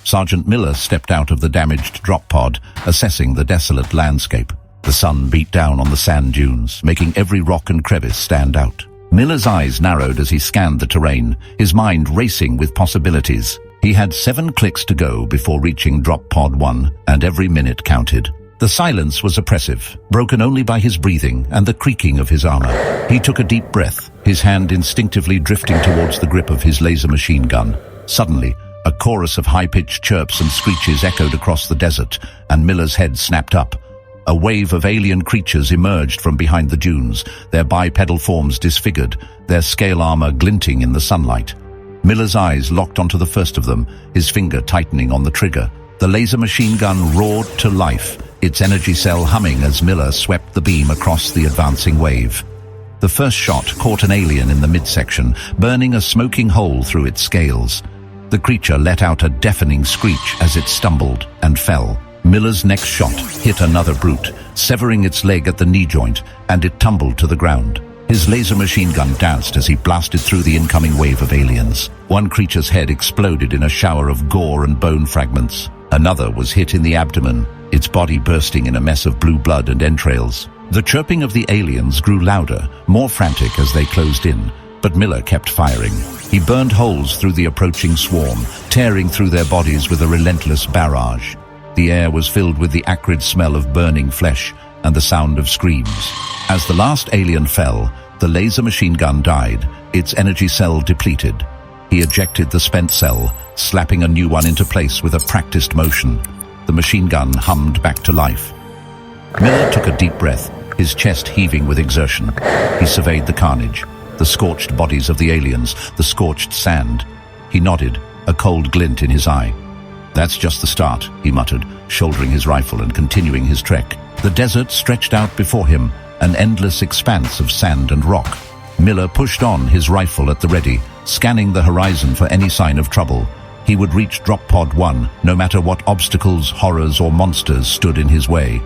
Sergeant Miller stepped out of the damaged drop pod, assessing the desolate landscape. The sun beat down on the sand dunes, making every rock and crevice stand out. Miller's eyes narrowed as he scanned the terrain, his mind racing with possibilities. He had 7 clicks to go before reaching drop pod 1, and every minute counted. The silence was oppressive, broken only by his breathing and the creaking of his armor. He took a deep breath, his hand instinctively drifting towards the grip of his laser machine gun. Suddenly, a chorus of high-pitched chirps and screeches echoed across the desert, and Miller's head snapped up. A wave of alien creatures emerged from behind the dunes, their bipedal forms disfigured, their scale armor glinting in the sunlight. Miller's eyes locked onto the first of them, his finger tightening on the trigger. The laser machine gun roared to life, its energy cell humming as Miller swept the beam across the advancing wave. The first shot caught an alien in the midsection, burning a smoking hole through its scales. The creature let out a deafening screech as it stumbled and fell. Miller's next shot hit another brute, severing its leg at the knee joint, and it tumbled to the ground. His laser machine gun danced as he blasted through the incoming wave of aliens. One creature's head exploded in a shower of gore and bone fragments. Another was hit in the abdomen, its body bursting in a mess of blue blood and entrails. The chirping of the aliens grew louder, more frantic as they closed in, but Miller kept firing. He burned holes through the approaching swarm, tearing through their bodies with a relentless barrage. The air was filled with the acrid smell of burning flesh and the sound of screams. As the last alien fell, the laser machine gun died, its energy cell depleted. He ejected the spent cell, slapping a new one into place with a practiced motion. The machine gun hummed back to life. Miller took a deep breath, his chest heaving with exertion. He surveyed the carnage, the scorched bodies of the aliens, the scorched sand. He nodded, a cold glint in his eye. "That's just the start," he muttered, shouldering his rifle and continuing his trek. The desert stretched out before him, an endless expanse of sand and rock. Miller pushed on, his rifle at the ready, scanning the horizon for any sign of trouble. He would reach drop pod 1, no matter what obstacles, horrors, or monsters stood in his way.